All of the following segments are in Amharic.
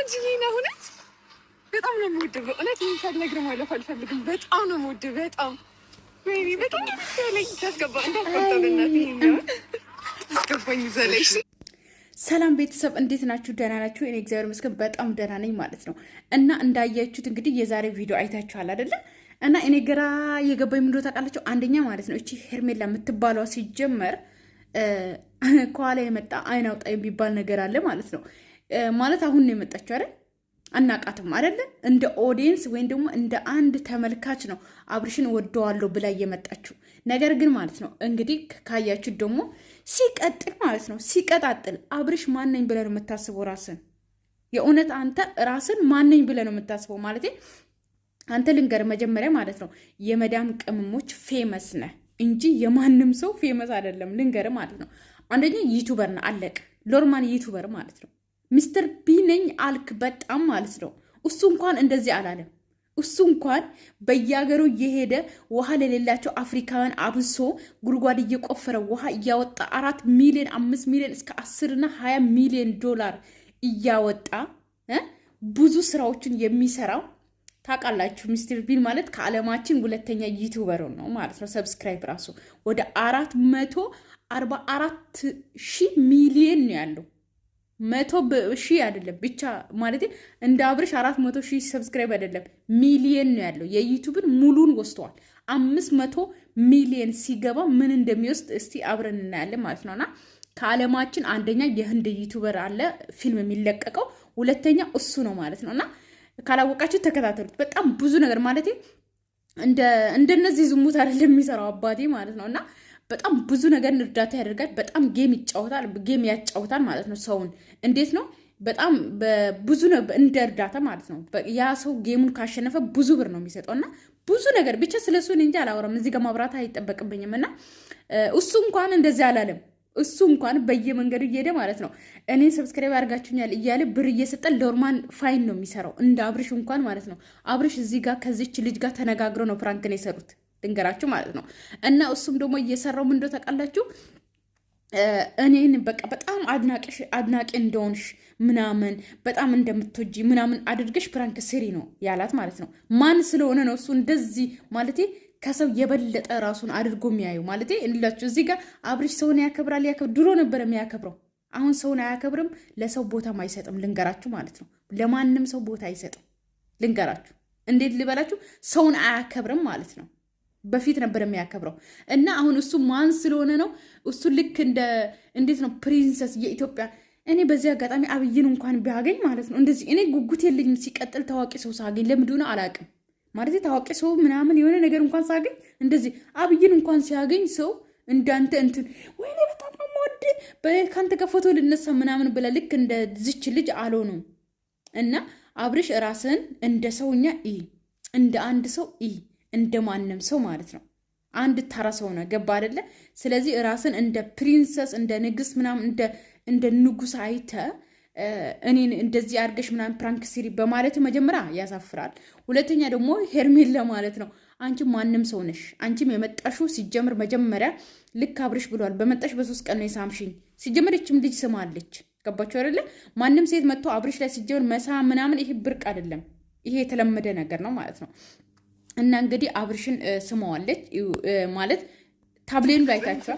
ቆንጆዬ ነው እውነት በጣም ነው የምወደው። በእውነት ይሄን ሳልነግርህ ማለፍ አልፈልግም። በጣም ነው የምወደው። በጣም ወይኔ በጣም ደስ ያለኝ። ታስገባ እንዳትቆጣው ለእናትህ ይሄን ታስገባኝ ዘለሽ። ሰላም ቤተሰብ እንዴት ናችሁ? ደህና ናችሁ? እኔ እግዚአብሔር ይመስገን በጣም ደህና ነኝ ማለት ነው። እና እንዳያችሁት እንግዲህ የዛሬ ቪዲዮ አይታችኋል አይደለ? እና እኔ ግራ የገባኝ ምንድነው ታውቃላችሁ? አንደኛ ማለት ነው እቺ ሄርሜላ የምትባለው ሲጀመር ከኋላ የመጣ አይን አውጣ የሚባል ነገር አለ ማለት ነው። ማለት አሁን ነው የመጣችው አይደል? አናቃትም አይደለ? እንደ ኦዲየንስ ወይም ደግሞ እንደ አንድ ተመልካች ነው አብርሽን ወደዋለሁ ብላ እየመጣችው። ነገር ግን ማለት ነው እንግዲህ ካያችሁ ደግሞ ሲቀጥል ማለት ነው ሲቀጣጥል አብርሽ ማነኝ ብለህ ነው የምታስበው? ራስን የእውነት አንተ ራስን ማነኝ ብለህ ነው የምታስበው? ማለት አንተ ልንገር መጀመሪያ ማለት ነው የመዳም ቅመሞች ፌመስ ነህ እንጂ የማንም ሰው ፌመስ አይደለም። ልንገር ማለት ነው አንደኛ ዩቲዩበር ነው አለቅ ሎርማን ዩቲዩበር ማለት ነው። ሚስተር ቢ ነኝ አልክ በጣም ማለት ነው። እሱ እንኳን እንደዚህ አላለም። እሱ እንኳን በየሀገሩ እየሄደ ውሃ ለሌላቸው አፍሪካውያን አብሶ ጉድጓድ እየቆፈረ ውሃ እያወጣ 4 ሚሊዮን 5 ሚሊዮን እስከ 10 እና 20 ሚሊዮን ዶላር እያወጣ ብዙ ስራዎችን የሚሰራው ታውቃላችሁ። ሚስተር ቢን ማለት ከዓለማችን ሁለተኛ ዩቲዩበር ነው ማለት ነው። ሰብስክራይብ ራሱ ወደ 444 ሺህ ሚሊዮን ነው ያለው። 100 ሺህ አይደለም ብቻ ማለት እንደ አብርሽ 400 ሺህ ሰብስክራይብ አይደለም ሚሊየን ነው ያለው። የዩቲዩብን ሙሉን ወስቷል። 500 ሚሊየን ሲገባ ምን እንደሚወስድ እስቲ አብረን እናያለን ማለት ነውና ከዓለማችን አንደኛ የህንድ ዩቲዩበር አለ ፊልም የሚለቀቀው፣ ሁለተኛ እሱ ነው ማለት ነውና ካላወቃችሁ ተከታተሉት። በጣም ብዙ ነገር ማለት እንደነዚህ ዝሙት አይደለም የሚሰራው አባቴ ማለት ነውና በጣም ብዙ ነገር እርዳታ ያደርጋል። በጣም ጌም ያጫውታል ማለት ነው። ሰውን እንዴት ነው በጣም ብዙ ነው እንደ እርዳታ ማለት ነው። ያ ሰው ጌሙን ካሸነፈ ብዙ ብር ነው የሚሰጠውና ብዙ ነገር ብቻ ስለሱ እንጂ አላወራም። እዚህ ጋር ማብራት አይጠበቅብኝም። እና እሱ እንኳን እንደዚህ አላለም። እሱ እንኳን በየመንገዱ እየሄደ ማለት ነው እኔ ሰብስክራይብ አድርጋችሁኛል እያለ ብር እየሰጠ ሎርማን ፋይን ነው የሚሰራው። እንደ አብርሽ እንኳን ማለት ነው። አብርሽ እዚህ ጋር ከዚች ልጅ ጋር ተነጋግረው ነው ፕራንክ ነው የሰሩት ድንገራችሁ ማለት ነው። እና እሱም ደግሞ እየሰራው ምንድነው ታውቃላችሁ? እኔን በቃ በጣም አድናቂ እንደሆንሽ ምናምን በጣም እንደምትወጂ ምናምን አድርገሽ ፕራንክ ስሪ ነው ያላት ማለት ነው። ማን ስለሆነ ነው እሱ እንደዚህ ማለት ከሰው የበለጠ ራሱን አድርጎ የሚያዩ ማለት እንላችሁ። እዚህ ጋር አብርሽ ሰውን ያከብራል። ድሮ ነበር የሚያከብረው፣ አሁን ሰውን አያከብርም። ለሰው ቦታም አይሰጥም። ልንገራችሁ ማለት ነው። ለማንም ሰው ቦታ አይሰጥም። ልንገራችሁ እንዴት ልበላችሁ፣ ሰውን አያከብርም ማለት ነው። በፊት ነበር የሚያከብረው እና አሁን እሱ ማን ስለሆነ ነው እሱ ልክ እንዴት ነው ፕሪንሰስ የኢትዮጵያ። እኔ በዚህ አጋጣሚ አብይን እንኳን ቢያገኝ ማለት ነው እንደዚህ እኔ ጉጉት የለኝም። ሲቀጥል ታዋቂ ሰው ሳገኝ ለምንድን ነው አላውቅም ማለት ታዋቂ ሰው ምናምን የሆነ ነገር እንኳን ሳገኝ እንደዚህ አብይን እንኳን ሲያገኝ ሰው እንዳንተ እንትን ወይኔ በጣም ወድ ከአንተ ጋር ፎቶ ልነሳ ምናምን ብላ ልክ እንደ ዝች ልጅ አልሆነም። እና አብርሽ ራስን እንደ ሰውኛ እንደ አንድ ሰው እንደ ማንም ሰው ማለት ነው። አንድ ተራ ሰው ነው። ገባ አይደለ? ስለዚህ ራስን እንደ ፕሪንሰስ እንደ ንግስት ምናምን እንደ ንጉስ አይተ እኔን እንደዚህ አድርገሽ ምናምን ፕራንክ ሲሪ በማለት መጀመሪያ ያሳፍራል። ሁለተኛ ደግሞ ሄርሜላ ማለት ነው አንቺ ማንም ሰው ነሽ። አንቺም የመጣሽው ሲጀምር መጀመሪያ ልክ አብርሽ ብሏል። በመጣሽ በ3 ቀን ነው የሳምሽኝ። ሲጀምር ይችም ልጅ ስማለች። ገባችሁ አይደለ? ማንም ሴት መጥቶ አብርሽ ላይ ሲጀምር መሳ ምናምን ይሄ ብርቅ አይደለም። ይሄ የተለመደ ነገር ነው ማለት ነው። እና እንግዲህ አብርሽን ስመዋለች ማለት ታብሌኑ ላይ ታይቷል።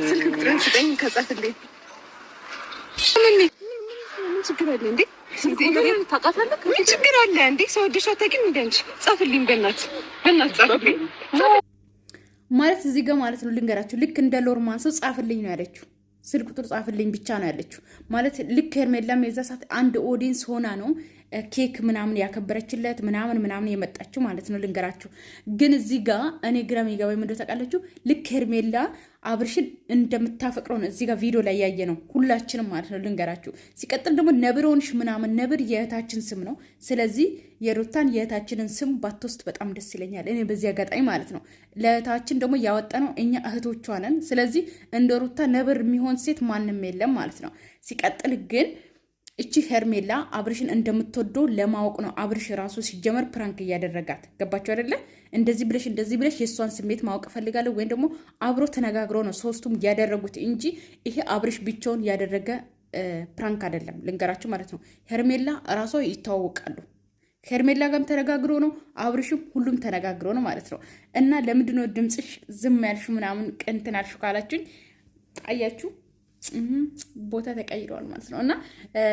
ስልክ ቁጥርን ስጠኝ ከጻፍልኝ ምን ችግር አለ እንዴ? ታውቃታለህ? ምን ችግር አለ እንዴ? ሰው ወደሽ አታውቂም እንዴ? አንቺ ጻፍልኝ፣ በእናትህ ጻፍልኝ ማለት እዚህ ጋር ማለት ነው። ልንገራችሁ ልክ እንደ ሎርማን ሰው ጻፍልኝ ነው ያለችው። ስልክ ቁጥር ጻፍልኝ ብቻ ነው ያለችው ማለት ልክ ሄርሜላም የዛ ሰዓት አንድ ኦዲየንስ ሆና ነው ኬክ ምናምን ያከበረችለት ምናምን የመጣችው ማለት ነው። ልንገራችሁ ግን እዚህ ጋር እኔ ግራ የሚገባኝ ምንድነው ታውቃላችሁ? ልክ ሄርሜላ አብርሽን እንደምታፈቅረው ነው እዚህ ጋር ቪዲዮ ላይ ያየ ነው ሁላችንም ማለት ነው። ልንገራችሁ ሲቀጥል ደግሞ ነብር ሆንሽ ምናምን፣ ነብር የእህታችን ስም ነው። ስለዚህ የሩታን የእህታችንን ስም ባትወስድ በጣም ደስ ይለኛል እኔ በዚህ አጋጣሚ ማለት ነው። ለእህታችን ደግሞ ያወጣነው እኛ እህቶቿ ነን። ስለዚህ እንደ ሩታ ነብር የሚሆን ሴት ማንም የለም ማለት ነው። ሲቀጥል ግን እቺ ሄርሜላ አብርሽን እንደምትወደው ለማወቅ ነው አብርሽ ራሱ ሲጀመር ፕራንክ እያደረጋት። ገባችሁ አይደለ? እንደዚህ ብለሽ የእሷን ስሜት ማወቅ ፈልጋለሁ ወይም ደግሞ አብሮ ተነጋግሮ ነው ሶስቱም ያደረጉት እንጂ ይሄ አብርሽ ብቻውን ያደረገ ፕራንክ አይደለም ልንገራችሁ ማለት ነው። ሄርሜላ እራሷ ይተዋወቃሉ። ሄርሜላ ጋርም ተነጋግሮ ነው፣ አብርሽም ሁሉም ተነጋግሮ ነው ማለት ነው። እና ለምንድነው ድምፅሽ ዝም ያልሽ ምናምን ቅንትን አልሽ ካላችሁኝ አያችሁ ቦታ ተቀይረዋል ማለት ነው። እና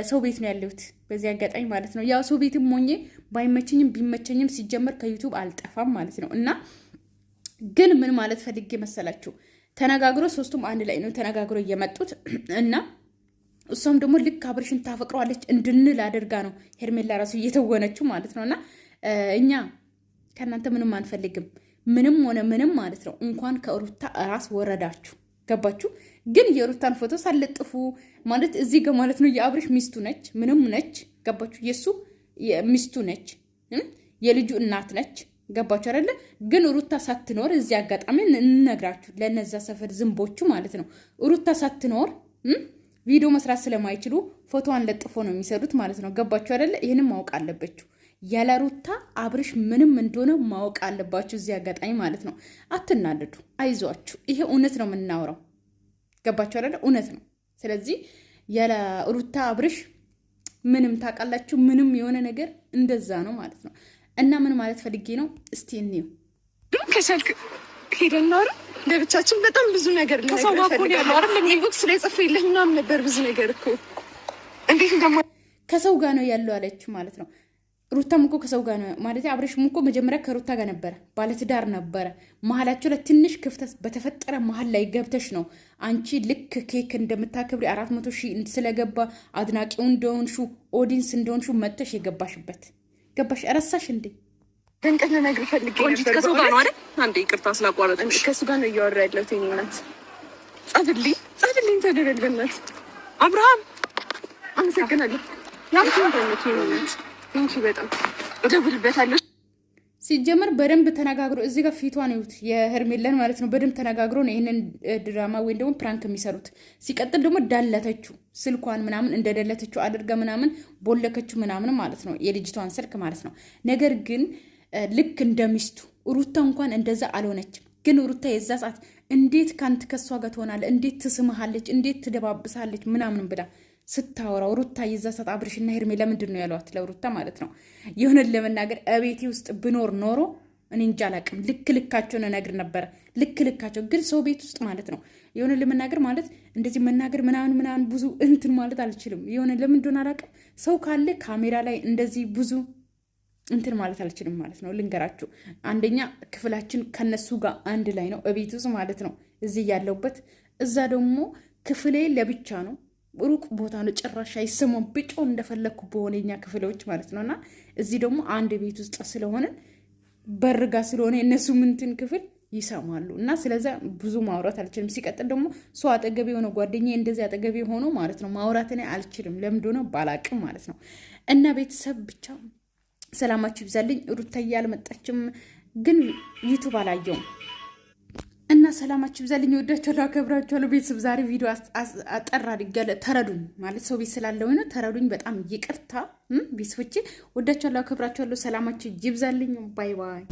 ሰው ቤት ነው ያለሁት በዚህ አጋጣሚ ማለት ነው። ያው ሰው ቤትም ሞኜ ባይመቸኝም ቢመቸኝም ሲጀመር ከዩቱብ አልጠፋም ማለት ነው። እና ግን ምን ማለት ፈልጌ መሰላችሁ ተነጋግሮ ሶስቱም አንድ ላይ ነው ተነጋግሮ እየመጡት እና እሷም ደግሞ ልክ አብርሽን ታፈቅረዋለች እንድንል አድርጋ ነው ሄርሜላ ራሱ እየተወነችው ማለት ነው። እና እኛ ከእናንተ ምንም አንፈልግም ምንም ሆነ ምንም ማለት ነው። እንኳን ከሩታ ራስ ወረዳችሁ ገባችሁ። ግን የሩታን ፎቶ ሳለጥፉ ማለት እዚህ ጋር ማለት ነው የአብርሽ ሚስቱ ነች ምንም ነች ገባችሁ። የሱ ሚስቱ ነች የልጁ እናት ነች ገባችሁ አይደለ? ግን ሩታ ሳትኖር እዚህ አጋጣሚ እንነግራችሁ ለነዛ ሰፈር ዝንቦቹ ማለት ነው ሩታ ሳትኖር ቪዲዮ መስራት ስለማይችሉ ፎቶዋን ለጥፎ ነው የሚሰሩት ማለት ነው። ገባችሁ አይደለ? ይህንም ማወቅ አለባችሁ። ያለ ሩታ አብርሽ ምንም እንደሆነ ማወቅ አለባችሁ እዚህ አጋጣሚ ማለት ነው። አትናደዱ፣ አይዟችሁ። ይሄ እውነት ነው የምናወራው። ገባችሁ አይደለ? እውነት ነው። ስለዚህ ያለ ሩታ አብርሽ ምንም ታውቃላችሁ፣ ምንም የሆነ ነገር እንደዛ ነው ማለት ነው። እና ምን ማለት ፈልጌ ነው እስቲ እንየው። ከሰልክ ሄደን ነው ለብቻችን በጣም ብዙ ነገር ኢንቦክስ ላይ ጽፌልህ ምናምን ነበር ብዙ ነገር እኮ እንዴት እንደማ ከሰው ጋር ነው ያለው አለች ማለት ነው። ሩታም እኮ ከሰው ጋር ነው ማለት አብርሽም እኮ መጀመሪያ ከሩታ ጋር ነበረ፣ ባለትዳር ነበረ። መሀላቸው ላይ ትንሽ ክፍተት በተፈጠረ መሀል ላይ ገብተሽ ነው አንቺ ልክ ኬክ እንደምታከብሪ 400,000 ስለገባ አድናቂው እንደሆንሹ ኦዲንስ እንደሆንሹ መጥተሽ የገባሽበት ገባሽ። እረሳሽ እንዴ? ደንቀት ነገር ፈልጌ ነበር። ከሰው ጋር ነው አይደል? አንዴ ይቅርታ ስላቋረጥኩሽ። ከሱ ጋር ነው እያወራ ያለሁት። የእኔ እናት ጻፍልኝ ተደረግልበት። አብርሃም አመሰግናለሁ። ያምኩኝ ተመች ይሆናል። እንቺ በጣም እደውልበታለሁ። ሲጀመር በደንብ ተነጋግሮ እዚህ ጋር ፊቷን ይሁት የሄርሜላን ማለት ነው። በደንብ ተነጋግሮ ነው ይሄንን ድራማ ወይም ደግሞ ፕራንክ የሚሰሩት። ሲቀጥል ደግሞ ዳለተችው ስልኳን ምናምን እንደደለተችው አድርጋ ምናምን ቦለከችው ምናምን ማለት ነው የልጅቷን ስልክ ማለት ነው። ነገር ግን ልክ እንደሚስቱ ሩታ እንኳን እንደዛ አልሆነችም። ግን ሩታ የዛ ሰዓት እንዴት ካንተ ከሷ ጋር ትሆናለህ? እንዴት ትስምሃለች? እንዴት ትደባብሳለች? ምናምን ብላ ስታወራው ሩታ የዛ ሰዓት አብርሽና ሄርሜላ ምንድን ነው ያሏት ለሩታ ማለት ነው። የሆነን ለመናገር እቤቴ ውስጥ ብኖር ኖሮ እኔ እንጃ አላቅም ልካቸውን እነግር ነበረ። ልካቸው ግን ሰው ቤት ውስጥ ማለት ነው የሆነ ለመናገር ማለት እንደዚህ መናገር ምናምን ብዙ እንትን ማለት አልችልም። የሆነ ለምን እንደሆነ አላቅም። ሰው ካለ ካሜራ ላይ እንደዚህ ብዙ እንትን ማለት አልችልም ማለት ነው። ልንገራችሁ፣ አንደኛ ክፍላችን ከነሱ ጋር አንድ ላይ ነው እቤት ውስጥ ማለት ነው እዚህ ያለውበት። እዛ ደግሞ ክፍሌ ለብቻ ነው፣ ሩቅ ቦታ ነው። ጭራሽ አይሰማም ብጮ እንደፈለግኩ በሆነኛ ክፍሎች ማለት ነው። እና እዚህ ደግሞ አንድ ቤት ውስጥ ስለሆነ በርጋ ስለሆነ የእነሱ ምንትን ክፍል ይሰማሉ። እና ስለዛ ብዙ ማውራት አልችልም። ሲቀጥል ደግሞ ሰው አጠገቤ የሆነ ጓደኛ እንደዚህ አጠገቤ ሆኖ ማለት ነው ማውራት እኔ አልችልም። ለምንድ ሆነ ባላቅም ማለት ነው። እና ቤተሰብ ብቻ ሰላማችሁ ይብዛልኝ። ሩታዬ አልመጣችም ግን ዩቱብ አላየውም። እና ሰላማችሁ ይብዛልኝ። ወዳችኋለሁ፣ አከብራችኋለሁ። ቤተሰብ ዛሬ ቪዲዮ አጠራ አድርጌያለሁ። ተረዱኝ ማለት ሰው ቤት ስላለው ነው። ተረዱኝ። በጣም ይቅርታ ቤተሰቦቼ። ወዳችኋለሁ፣ አከብራችኋለሁ። ሰላማችሁ ይብዛልኝ። ባይ ባይ።